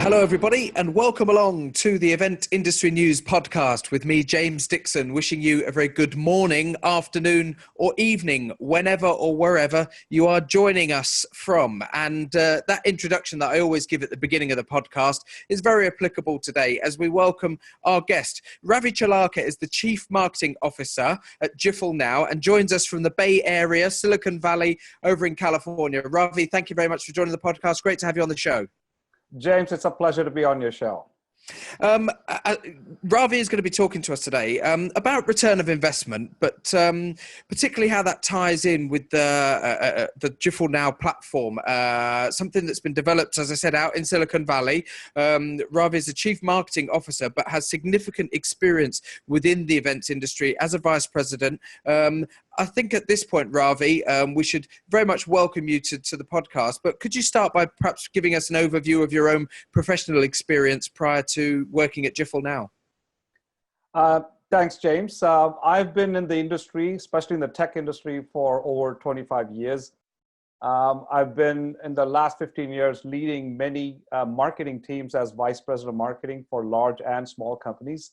Hello, everybody, and welcome along to the Event Industry News podcast with me, James Dixon, wishing you a very good morning, afternoon, or evening, whenever or wherever you are joining us from. And that introduction that I always give at the beginning of the podcast is very applicable today as we welcome our guest. Ravi Chalaka is the Chief Marketing Officer at Jifflenow and joins us from the Bay Area, Silicon Valley, over in California. Ravi, thank you very much for joining the podcast. Great to have you on the show. James, it's a pleasure to be on your show. Ravi is going to be talking to us today about return of investment, but particularly how that ties in with the Jifflenow platform, something that's been developed, as I said, out in Silicon Valley. Ravi is the Chief Marketing Officer, but has significant experience within the events industry as a Vice President. I think at this point, Ravi, we should very much welcome you to the podcast, but could you start by perhaps giving us an overview of your own professional experience prior to working at Jifflenow? Thanks, James. I've been in the industry, especially in the tech industry, for over 25 years. I've been, in the last 15 years, leading many marketing teams as Vice President of Marketing for large and small companies.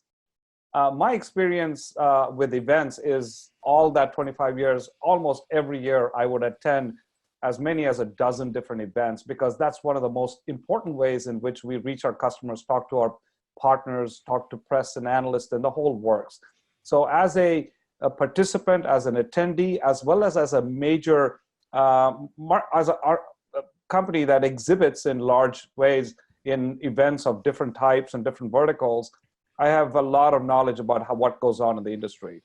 My experience with events is all that 25 years, almost every year I would attend as many as a dozen different events, because that's one of the most important ways in which we reach our customers, talk to our partners, talk to press and analysts, and the whole works. So as a participant, as an attendee, as well as a major company that exhibits in large ways in events of different types and different verticals, I have a lot of knowledge about what goes on in the industry.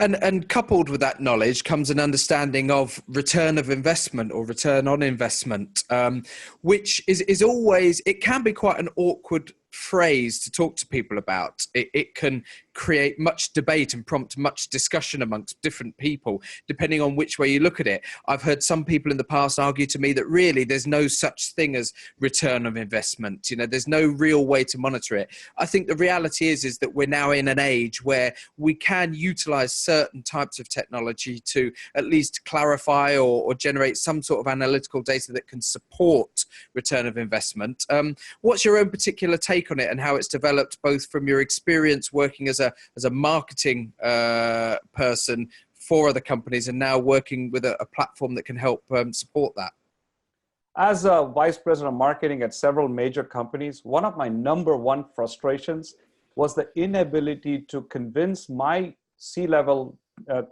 And coupled with that knowledge comes an understanding of return of investment or return on investment, which is always, it can be quite an awkward phrase to talk to people about. It can create much debate and prompt much discussion amongst different people, depending on which way you look at it. I've heard some people in the past argue to me that really there's no such thing as return of investment. You know, there's no real way to monitor it. I think the reality is that we're now in an age where we can utilize certain types of technology to at least clarify or generate some sort of analytical data that can support return of investment. What's your own particular take on it and how it's developed, both from your experience working as a marketing person for other companies and now working with a platform that can help support that? As a Vice President of Marketing at several major companies, one of my number one frustrations was the inability to convince my C-level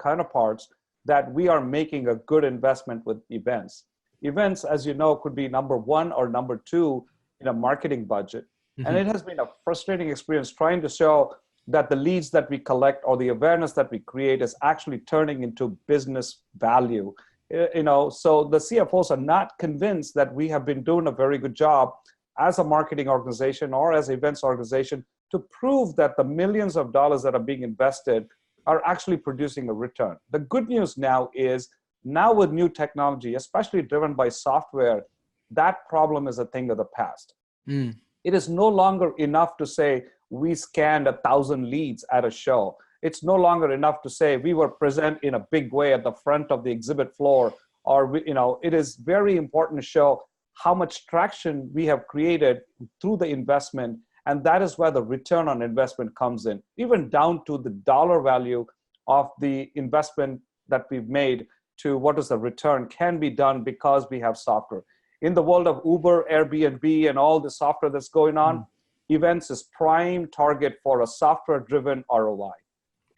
counterparts that we are making a good investment with events. Events, as you know, could be number one or number two in a marketing budget. Mm-hmm. And it has been a frustrating experience trying to show that the leads that we collect or the awareness that we create is actually turning into business value. So the CFOs are not convinced that we have been doing a very good job as a marketing organization or as an events organization to prove that the millions of dollars that are being invested are actually producing a return. The good news now is, now with new technology, especially driven by software, that problem is a thing of the past. Mm. It is no longer enough to say we scanned 1,000 leads at a show. It's no longer enough to say we were present in a big way at the front of the exhibit floor, or it is very important to show how much traction we have created through the investment, and that is where the return on investment comes in, even down to the dollar value of the investment that we've made to what is the return can be done because we have software. In the world of Uber, Airbnb, and all the software that's going on, events is prime target for a software-driven ROI.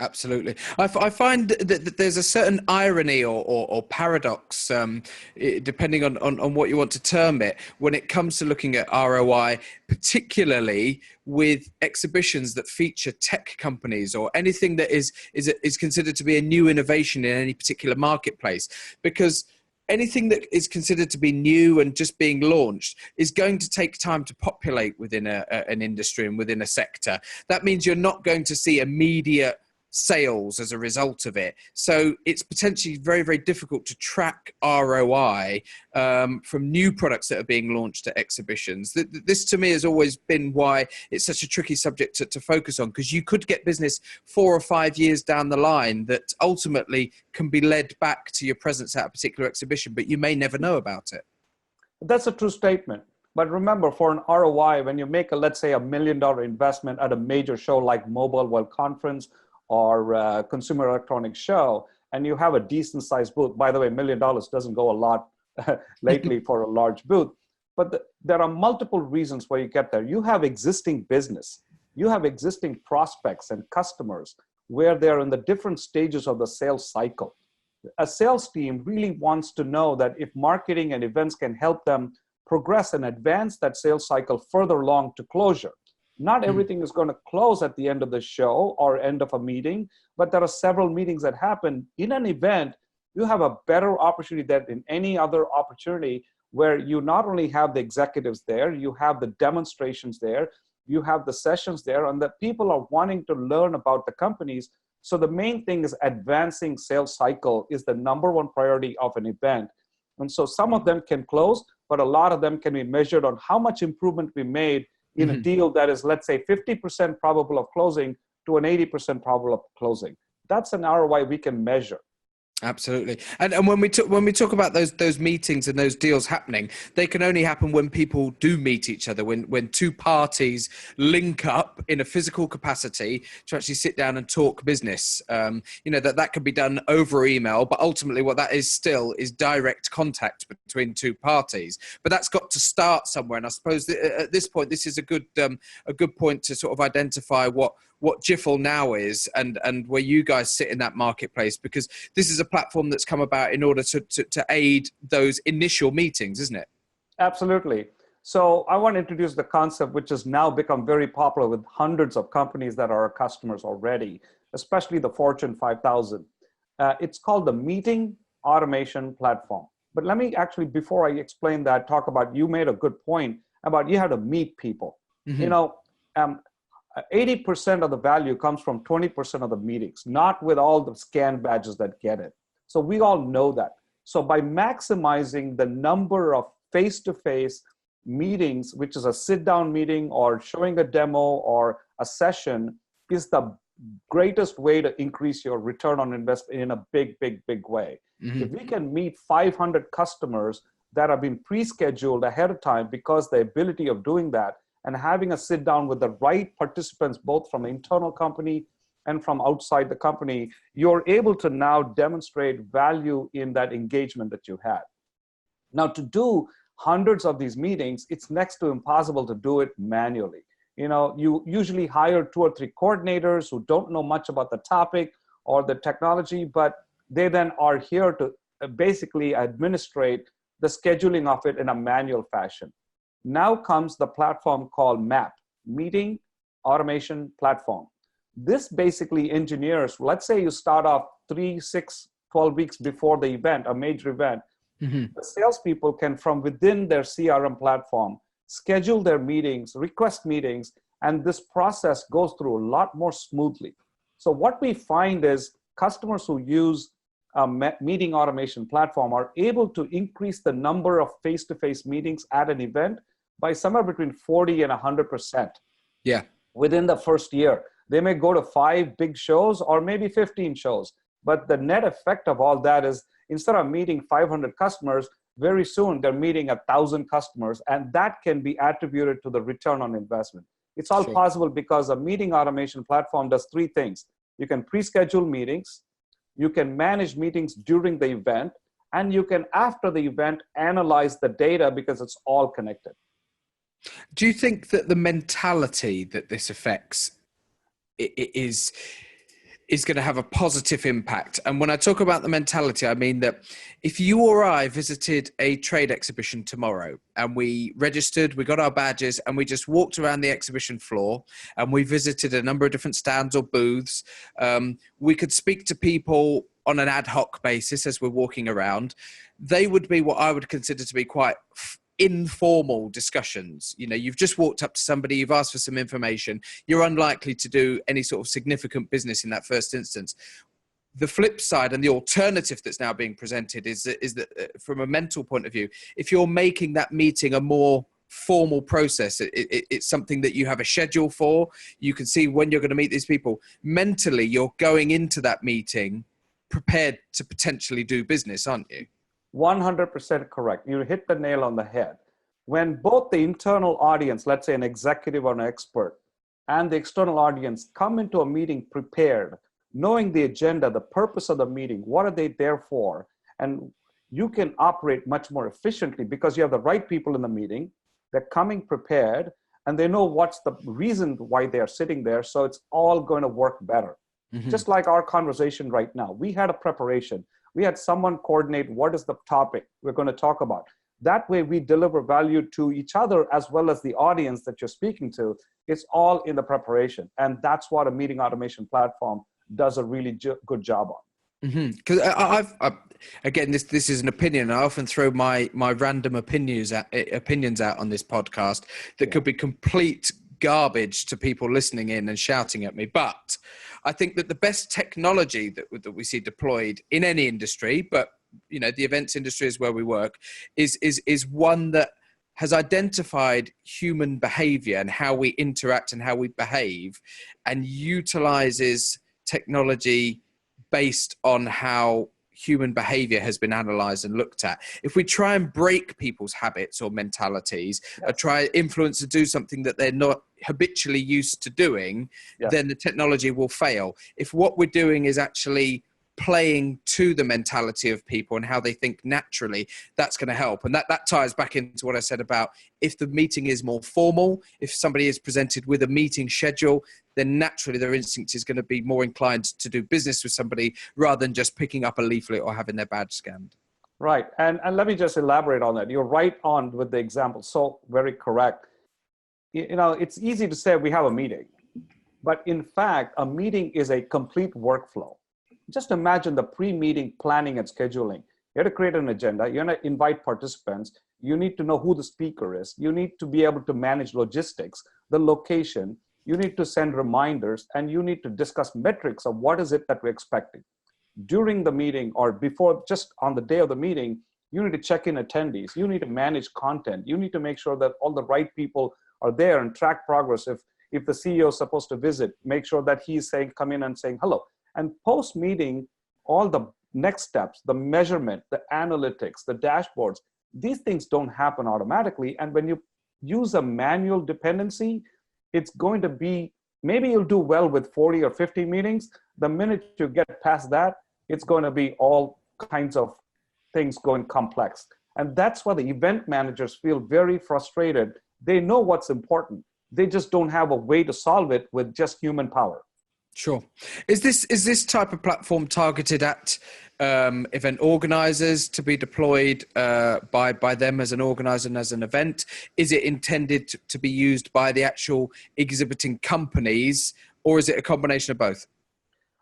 Absolutely. I find that there's a certain irony or paradox, depending on what you want to term it, when it comes to looking at ROI, particularly with exhibitions that feature tech companies or anything that is considered to be a new innovation in any particular marketplace. Because anything that is considered to be new and just being launched is going to take time to populate within an industry and within a sector. That means you're not going to see immediate sales as a result of it. So it's potentially very, very difficult to track ROI from new products that are being launched at exhibitions. This to me has always been why it's such a tricky subject to focus on, because you could get business 4 or 5 years down the line that ultimately can be led back to your presence at a particular exhibition, but you may never know about it. That's a true statement. But remember, for an ROI, when you make let's say $1 million investment at a major show like Mobile World Conference or Consumer Electronics Show, and you have a decent sized booth, by the way, $1 million doesn't go a lot lately for a large booth, but there are multiple reasons why you get there. You have existing business, you have existing prospects and customers where they're in the different stages of the sales cycle. A sales team really wants to know that if marketing and events can help them progress and advance that sales cycle further along to closure. Not everything is going to close at the end of the show or end of a meeting, but there are several meetings that happen. In an event, you have a better opportunity than in any other opportunity where you not only have the executives there, you have the demonstrations there, you have the sessions there, and that people are wanting to learn about the companies. So the main thing is advancing sales cycle is the number one priority of an event. And so some of them can close, but a lot of them can be measured on how much improvement we made in a deal that is, let's say, 50% probable of closing to an 80% probable of closing. That's an ROI we can measure. Absolutely. And when we talk about those meetings and those deals happening, they can only happen when people do meet each other, when two parties link up in a physical capacity to actually sit down and talk business. That can be done over email, but ultimately what that is still is direct contact between two parties. But that's got to start somewhere. And I suppose at this point, this is a good point to sort of identify what Jifflenow is and where you guys sit in that marketplace, because this is a platform that's come about in order to aid those initial meetings, isn't it? Absolutely. So I want to introduce the concept, which has now become very popular with hundreds of companies that are our customers already, especially the Fortune 5000. It's called the Meeting Automation Platform. But let me actually, before I explain that, talk about, you made a good point about you have to meet people. 80% of the value comes from 20% of the meetings, not with all the scan badges that get it. So we all know that. So by maximizing the number of face-to-face meetings, which is a sit-down meeting or showing a demo or a session, is the greatest way to increase your return on investment in a big, big, big way. If we can meet 500 customers that have been pre-scheduled ahead of time, because the ability of doing that and having a sit down with the right participants, both from the internal company and from outside the company, you're able to now demonstrate value in that engagement that you had. Now, to do hundreds of these meetings, it's next to impossible to do it manually. You usually hire 2 or 3 coordinators who don't know much about the topic or the technology, but they then are here to basically administrate the scheduling of it in a manual fashion. Now comes the platform called MAP, Meeting Automation Platform. This basically engineers, let's say you start off 3, 6, 12 weeks before the event, a major event, the salespeople can, from within their CRM platform, schedule their meetings, request meetings, and this process goes through a lot more smoothly. So what we find is customers who use a meeting automation platform are able to increase the number of face-to-face meetings at an event by somewhere between 40 and 100%. Yeah. Within the first year. They may go to 5 big shows or maybe 15 shows. But the net effect of all that is, instead of meeting 500 customers, very soon they're meeting 1,000 customers, and that can be attributed to the return on investment. It's all possible because a meeting automation platform does 3 things. You can pre-schedule meetings, you can manage meetings during the event, and you can, after the event, analyze the data because it's all connected. Do you think that the mentality that this affects is going to have a positive impact? And when I talk about the mentality, I mean that if you or I visited a trade exhibition tomorrow and we registered, we got our badges, and we just walked around the exhibition floor and we visited a number of different stands or booths, we could speak to people on an ad hoc basis as we're walking around. They would be what I would consider to be quite informal discussions. You've just walked up to somebody, you've asked for some information, you're unlikely to do any sort of significant business in that first instance. The flip side and the alternative that's now being presented is that from a mental point of view, if you're making that meeting a more formal process, it's something that you have a schedule for, you can see when you're going to meet these people, mentally you're going into that meeting prepared to potentially do business, aren't you? 100% correct. You hit the nail on the head. when both the internal audience, let's say an executive or an expert, and the external audience come into a meeting prepared, knowing the agenda, the purpose of the meeting, what are they there for, and you can operate much more efficiently because you have the right people in the meeting, they're coming prepared, and they know what's the reason why they're sitting there, so it's all going to work better. Mm-hmm. Just like our conversation right now, we had a preparation. We had someone coordinate what is the topic we're going to talk about. That way we deliver value to each other as well as the audience that you're speaking to. It's all in the preparation. And that's what a meeting automation platform does a really good job on. Because I've again, this is an opinion. I often throw my random opinions out on this podcast that could be complete garbage to people listening in and shouting at me. But I think that the best technology that we see deployed in any industry, but you know, the events industry is where we work, is one that has identified human behavior and how we interact and how we behave, and utilizes technology based on how human behavior has been analyzed and looked at. If we try and break people's habits or mentalities, or try influence to do something that they're not habitually used to doing, then the technology will fail. If what we're doing is actually playing to the mentality of people and how they think naturally, that's going to help. And that ties back into what I said about if the meeting is more formal, if somebody is presented with a meeting schedule, then naturally their instinct is going to be more inclined to do business with somebody rather than just picking up a leaflet or having their badge scanned. Right. And let me just elaborate on that. You're right on with the example. So very correct. You know, it's easy to say we have a meeting, but in fact, a meeting is a complete workflow. Just imagine the pre-meeting planning and scheduling. You have to create an agenda. You're going to invite participants. You need to know who the speaker is. You need to be able to manage logistics, the location. You need to send reminders, and you need to discuss metrics of what is it that we're expecting. During the meeting or before, just on the day of the meeting, you need to check in attendees. You need to manage content. You need to make sure that all the right people are there and track progress. If the CEO is supposed to visit, make sure that he's saying, come in and saying hello. And post-meeting, all the next steps, the measurement, the analytics, the dashboards, these things don't happen automatically. And when you use a manual dependency, it's going to be, maybe you'll do well with 40 or 50 meetings. The minute you get past that, it's going to be all kinds of things going complex. And that's why the event managers feel very frustrated. They know what's important. They just don't have a way to solve it with just human power. Sure. Is this type of platform targeted at event organizers to be deployed by them as an organizer and as an event? Is it intended to be used by the actual exhibiting companies, or is it a combination of both?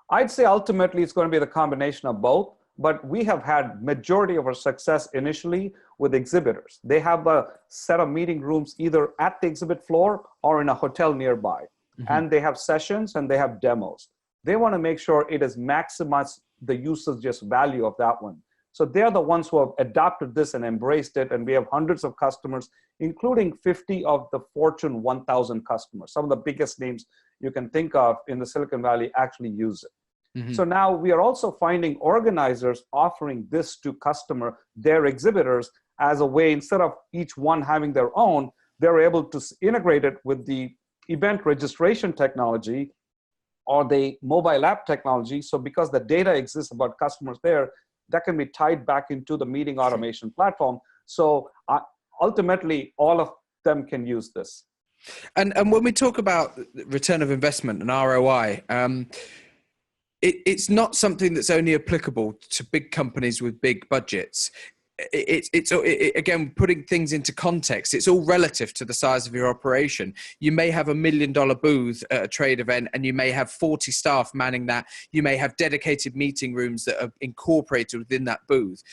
I'd say ultimately it's going to be the combination of both, but we have had majority of our success initially with exhibitors. They have a set of meeting rooms either at the exhibit floor or in a hotel nearby. Mm-hmm. And they have sessions and they have demos. They want to make sure it is maximize the usage value of that one. So they're the ones who have adopted this and embraced it. And we have hundreds of customers, including 50 of the Fortune 1000 customers. Some of the biggest names you can think of in the Silicon Valley actually use it. Mm-hmm. So now we are also finding organizers offering this to their exhibitors as a way, instead of each one having their own, they're able to integrate it with the event registration technology or the mobile app technology. So because the data exists about customers there, that can be tied back into the meeting automation platform. So ultimately, all of them can use this. And when we talk about return of investment and ROI, it's not something that's only applicable to big companies with big budgets. It's again, putting things into context, it's all relative to the size of your operation. You may have $1 million booth at a trade event and you may have 40 staff manning that. You may have dedicated meeting rooms that are incorporated within that booth.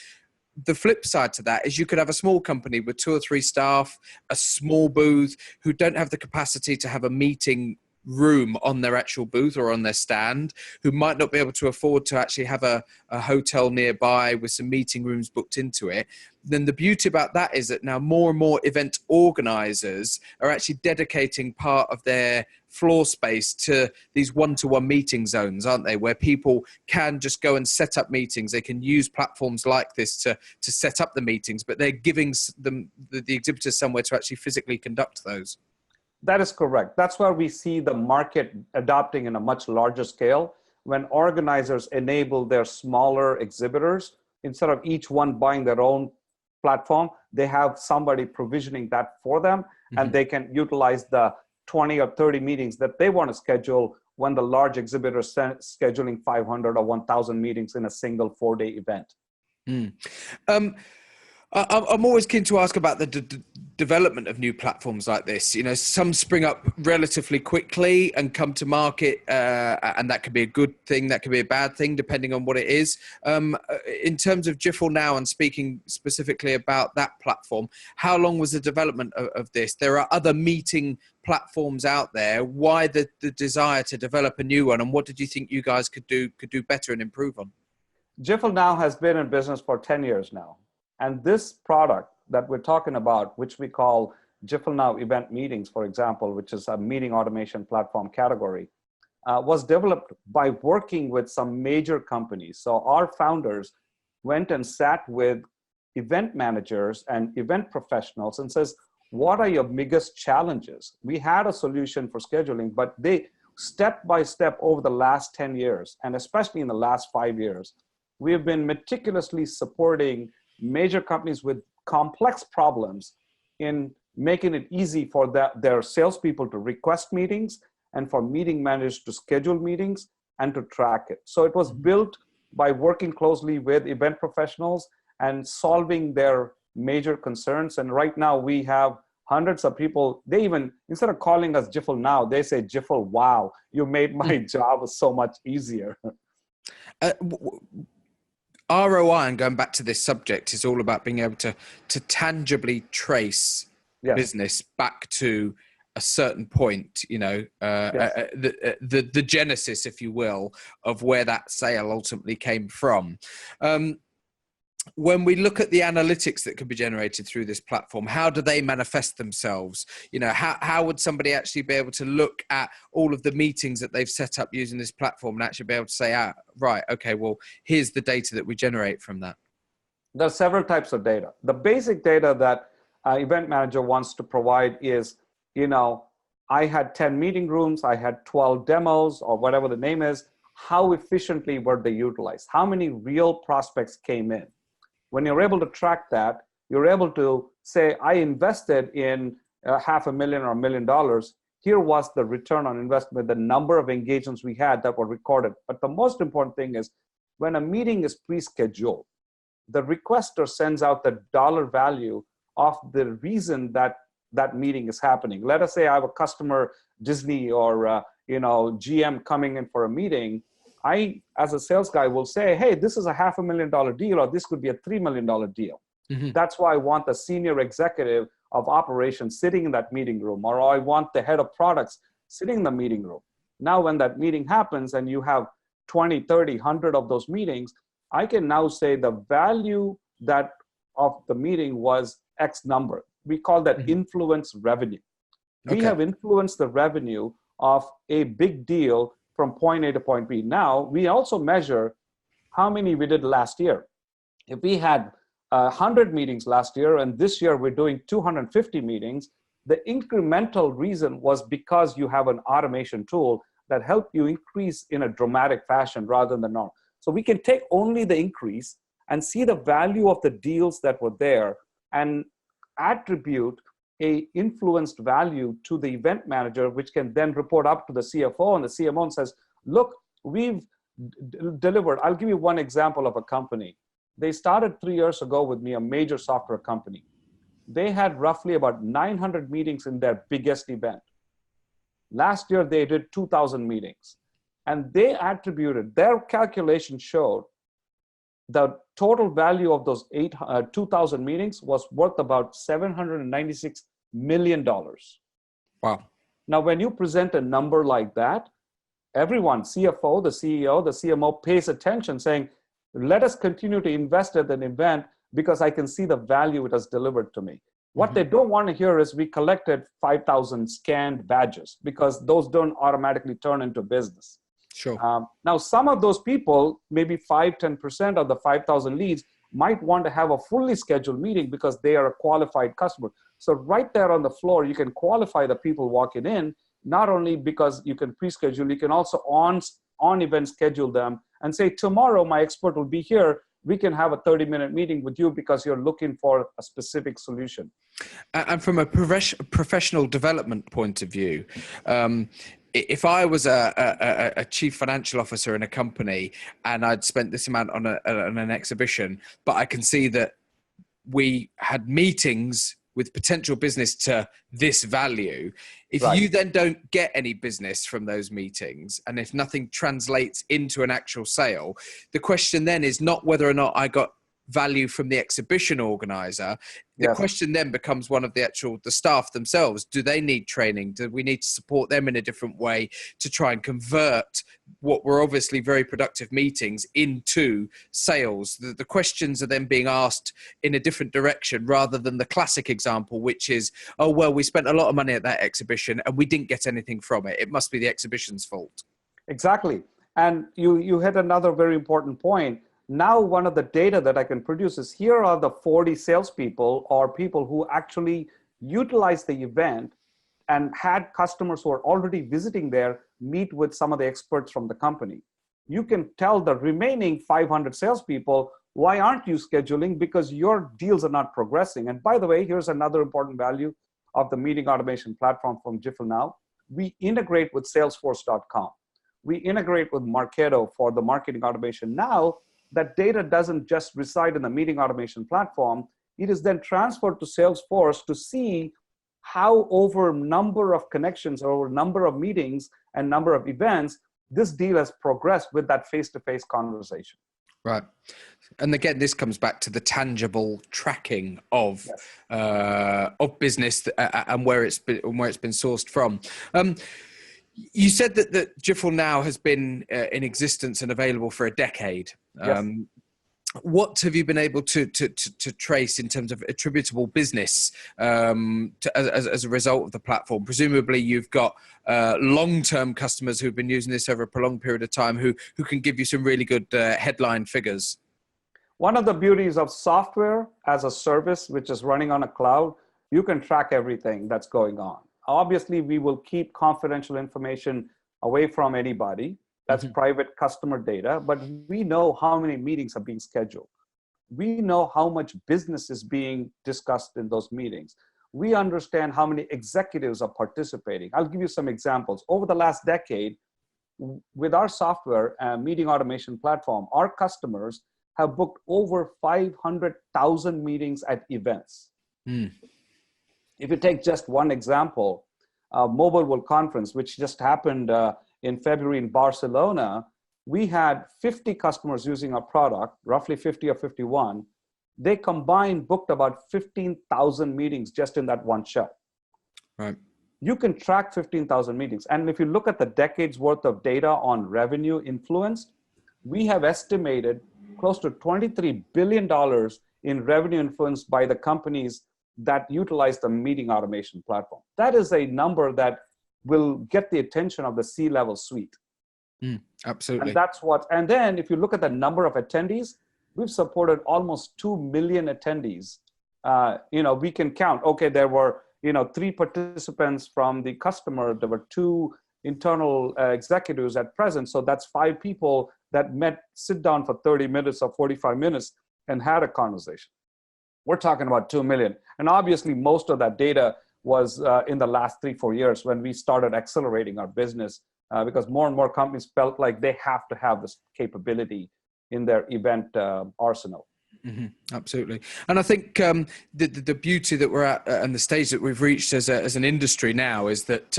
The flip side to that is you could have a small company with 2 or 3 staff, a small booth, who don't have the capacity to have a meeting room on their actual booth or on their stand, who might not be able to afford to actually have a hotel nearby with some meeting rooms booked into it. Then the beauty about that is that now more and more event organizers are actually dedicating part of their floor space to these one-to-one meeting zones, aren't they? Where people can just go and set up meetings. They can use platforms like this to set up the meetings, but they're giving them the exhibitors somewhere to actually physically conduct those. That is correct. That's where we see the market adopting in a much larger scale, when organizers enable their smaller exhibitors, instead of each one buying their own platform, they have somebody provisioning that for them, and they can utilize the 20 or 30 meetings that they want to schedule when the large exhibitor is scheduling 500 or 1,000 meetings in a single 4-day event. I'm always keen to ask about the development of new platforms like this. You know, some spring up relatively quickly and come to market, and that could be a good thing, that could be a bad thing, depending on what it is. In terms of Jifflenow, and speaking specifically about that platform, how long was the development of this? There are other meeting platforms out there. Why the desire to develop a new one, and what did you think you guys could do better and improve on? Jifflenow has been in business for 10 years now. And this product that we're talking about, which we call Jifflenow Event Meetings, for example, which is a meeting automation platform category, was developed by working with some major companies. So our founders went and sat with event managers and event professionals and says, what are your biggest challenges? We had a solution for scheduling, but they step by step over the last 10 years, and especially in the last 5 years, we have been meticulously supporting major companies with complex problems in making it easy for their salespeople to request meetings and for meeting managers to schedule meetings and to track it. So it was built by working closely with event professionals and solving their major concerns. And right now we have hundreds of people. They even, instead of calling us Jifflenow, they say, Jiffle, wow, you made my job so much easier. ROI, and going back to this subject, is all about being able to tangibly trace business back to a certain point, you know, the genesis, if you will, of where that sale ultimately came from. When we look at the analytics that can be generated through this platform, how do they manifest themselves? You know, how would somebody actually be able to look at all of the meetings that they've set up using this platform and actually be able to say, right, okay, well, here's the data that we generate from that? There are several types of data. The basic data that an event manager wants to provide is, you know, I had 10 meeting rooms, I had 12 demos, or whatever the name is. How efficiently were they utilized? How many real prospects came in? When you're able to track that, you're able to say, I invested in $500,000 or $1 million. Here was the return on investment, the number of engagements we had that were recorded. But the most important thing is, when a meeting is pre-scheduled, the requester sends out the dollar value of the reason that that meeting is happening. Let us say I have a customer, Disney or GM, coming in for a meeting. I, as a sales guy, will say, hey, this is a $500,000 deal, or this could be a $3 million deal. That's why I want the senior executive of operations sitting in that meeting room, or I want the head of products sitting in the meeting room. Now, when that meeting happens and you have 20, 30, 100 of those meetings, I can now say the value that of the meeting was X number. We call that influence revenue. We have influenced the revenue of a big deal from point A to point B. Now, we also measure how many we did last year. If we had 100 meetings last year, and this year we're doing 250 meetings, the incremental reason was because you have an automation tool that helped you increase in a dramatic fashion rather than the norm. So we can take only the increase and see the value of the deals that were there and attribute a influenced value to the event manager, which can then report up to the CFO, and the CMO says, look, we've delivered. I'll give you one example of a company. They started 3 years ago with me, a major software company. They had roughly about 900 meetings in their biggest event. Last year, they did 2,000 meetings. And they attributed, their calculation showed the total value of those 2,000 meetings was worth about $796 million. Wow. Now, when you present a number like that, everyone, CFO, the CEO, the CMO, pays attention, saying, let us continue to invest at an event because I can see the value it has delivered to me. What they don't want to hear is we collected 5,000 scanned badges, because those don't automatically turn into business. Sure. Now, some of those people, maybe 5-10% of the 5,000 leads, might want to have a fully scheduled meeting because they are a qualified customer. So right there on the floor, you can qualify the people walking in, not only because you can pre-schedule, you can also on event schedule them and say, tomorrow my expert will be here. We can have a 30-minute meeting with you because you're looking for a specific solution. And from a professional development point of view, if I was a chief financial officer in a company and I'd spent this amount on an exhibition, but I can see that we had meetings with potential business to this value, if Right. you then don't get any business from those meetings, and if nothing translates into an actual sale, the question then is not whether or not I got value from the exhibition organizer. The Yes. question then becomes one of the staff themselves. Do they need training? Do we need to support them in a different way to try and convert what were obviously very productive meetings into sales? The questions are then being asked in a different direction rather than the classic example, which is, oh, well, we spent a lot of money at that exhibition and we didn't get anything from it. It must be the exhibition's fault. Exactly. And you hit another very important point. Now, one of the data that I can produce is, here are the 40 salespeople or people who actually utilized the event and had customers who are already visiting there meet with some of the experts from the company. You can tell the remaining 500 salespeople, why aren't you scheduling? Because your deals are not progressing. And by the way, here's another important value of the meeting automation platform from Jifflenow. We integrate with Salesforce.com. We integrate with Marketo for the marketing automation. Now, that data doesn't just reside in the meeting automation platform. It is then transferred to Salesforce to see how, over number of connections, or over number of meetings and number of events, this deal has progressed with that face-to-face conversation. Right. And again, this comes back to the tangible tracking of business and where it's been sourced from. You said that Jifflenow has been in existence and available for a decade. Yes. What have you been able to trace in terms of attributable business as a result of the platform? Presumably, you've got long-term customers who've been using this over a prolonged period of time who can give you some really good headline figures. One of the beauties of software as a service, which is running on a cloud, you can track everything that's going on. Obviously, we will keep confidential information away from anybody. That's private customer data, but we know how many meetings are being scheduled. We know how much business is being discussed in those meetings. We understand how many executives are participating. I'll give you some examples. Over the last decade, with our software meeting automation platform, our customers have booked over 500,000 meetings at events. If you take just one example, Mobile World Conference, which just happened in February in Barcelona, we had 50 customers using our product, roughly 50 or 51. They combined booked about 15,000 meetings just in that one show. Right. You can track 15,000 meetings. And if you look at the decade's worth of data on revenue influenced, we have estimated close to $23 billion in revenue influenced by the companies that utilize the meeting automation platform. That is a number that will get the attention of the C-level suite. Absolutely. And that's what, and then if you look at the number of attendees, we've supported almost 2 million attendees. We can count, okay, there were, 3 participants from the customer, there were 2 internal executives at present. So that's 5 people that sit down for 30 minutes or 45 minutes and had a conversation. We're talking about 2 million. And obviously, most of that data was in the last 3-4 years when we started accelerating our business because more and more companies felt like they have to have this capability in their event arsenal. Absolutely. And I think the beauty that we're at and the stage that we've reached as an industry now is that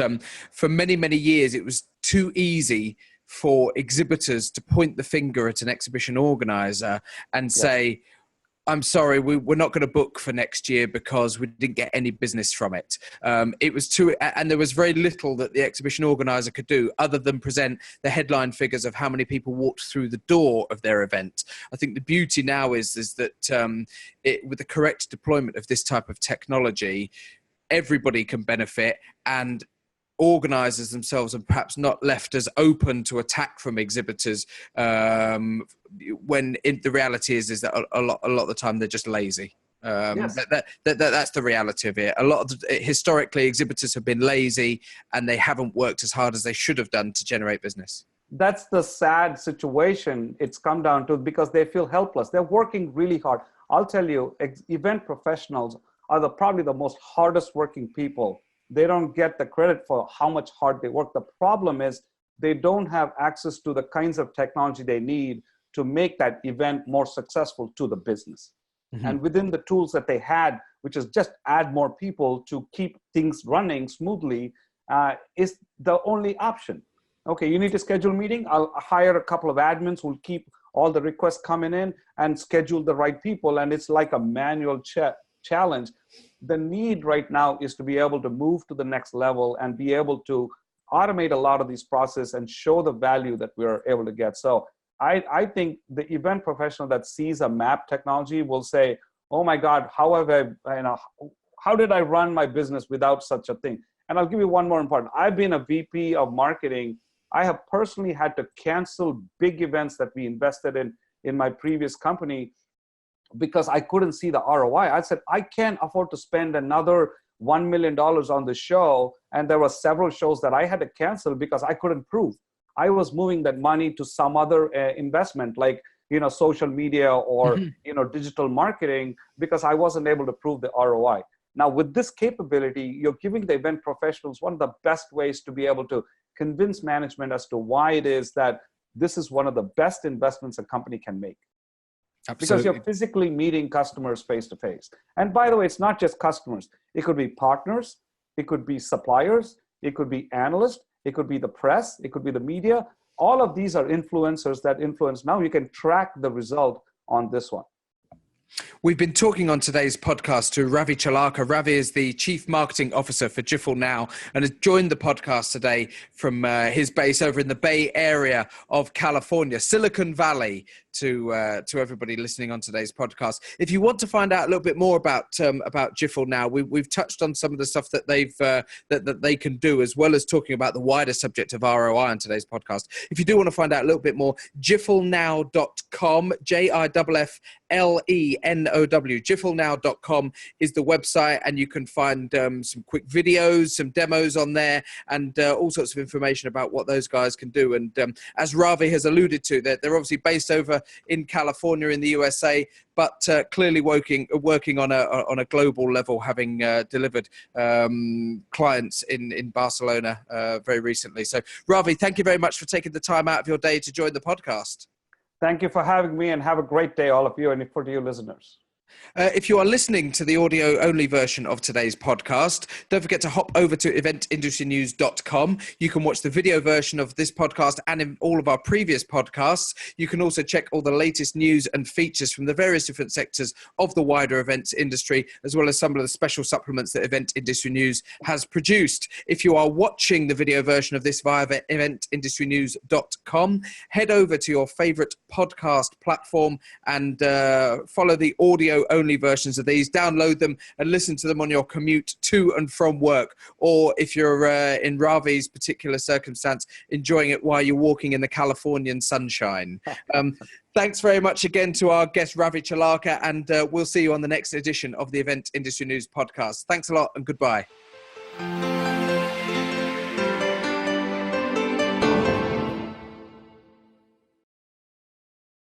for many, many years, it was too easy for exhibitors to point the finger at an exhibition organizer and say, I'm sorry, we're not going to book for next year because we didn't get any business from it. It was too, and there was very little that the exhibition organizer could do other than present the headline figures of how many people walked through the door of their event. I think the beauty now is that with the correct deployment of this type of technology, everybody can benefit, and organisers themselves are perhaps not left as open to attack from exhibitors, when the reality is that a lot of the time they're just lazy. Yes. That's the reality of it. A lot of historically, exhibitors have been lazy and they haven't worked as hard as they should have done to generate business. That's the sad situation it's come down to, because they feel helpless. They're working really hard. I'll tell you, event professionals are probably the most hardest working people. They don't get the credit for how much hard they work. The problem is they don't have access to the kinds of technology they need to make that event more successful to the business. Mm-hmm. And within the tools that they had, which is just add more people to keep things running smoothly, is the only option. Okay, you need to schedule a meeting. I'll hire a couple of admins who'll keep all the requests coming in and schedule the right people. And it's like a manual challenge. The need right now is to be able to move to the next level and be able to automate a lot of these processes and show the value that we're able to get. So I think the event professional that sees a map technology will say, oh my God, how did I run my business without such a thing? And I'll give you one more important. I've been a VP of marketing. I have personally had to cancel big events that we invested in my previous company because I couldn't see the ROI. I said, I can't afford to spend another $1 million on the show. And there were several shows that I had to cancel because I couldn't prove. I was moving that money to some other investment, like, social media or, digital marketing, because I wasn't able to prove the ROI. Now, with this capability, you're giving the event professionals one of the best ways to be able to convince management as to why it is that this is one of the best investments a company can make. Absolutely. Because you're physically meeting customers face to face. And by the way, it's not just customers. It could be partners. It could be suppliers. It could be analysts. It could be the press. It could be the media. All of these are influencers that influence. Now you can track the result on this one. We've been talking on today's podcast to Ravi Chalaka. Ravi is the Chief Marketing Officer for Jifflenow and has joined the podcast today from his base over in the Bay Area of California, Silicon Valley, to everybody listening on today's podcast. If you want to find out a little bit more about Jifflenow, we've touched on some of the stuff that that they can do, as well as talking about the wider subject of ROI on today's podcast. If you do want to find out a little bit more, jifflenow.com, Jifflenow, jifflenow.com is the website, and you can find some quick videos, some demos on there, and all sorts of information about what those guys can do. And as Ravi has alluded to, they're obviously based over in California in the USA, but clearly working on a global level, having delivered clients in Barcelona very recently. So Ravi, thank you very much for taking the time out of your day to join the podcast. Thank you for having me, and have a great day, all of you, and for you listeners. If you are listening to the audio-only version of today's podcast, don't forget to hop over to eventindustrynews.com. You can watch the video version of this podcast and in all of our previous podcasts. You can also check all the latest news and features from the various different sectors of the wider events industry, as well as some of the special supplements that Event Industry News has produced. If you are watching the video version of this via eventindustrynews.com, head over to your favorite podcast platform and follow the audio-only versions of these, download them and listen to them on your commute to and from work, or if you're in Ravi's particular circumstance, enjoying it while you're walking in the Californian sunshine. Thanks very much again to our guest Ravi Chalaka, and we'll see you on the next edition of the Event Industry News podcast. Thanks a lot and goodbye.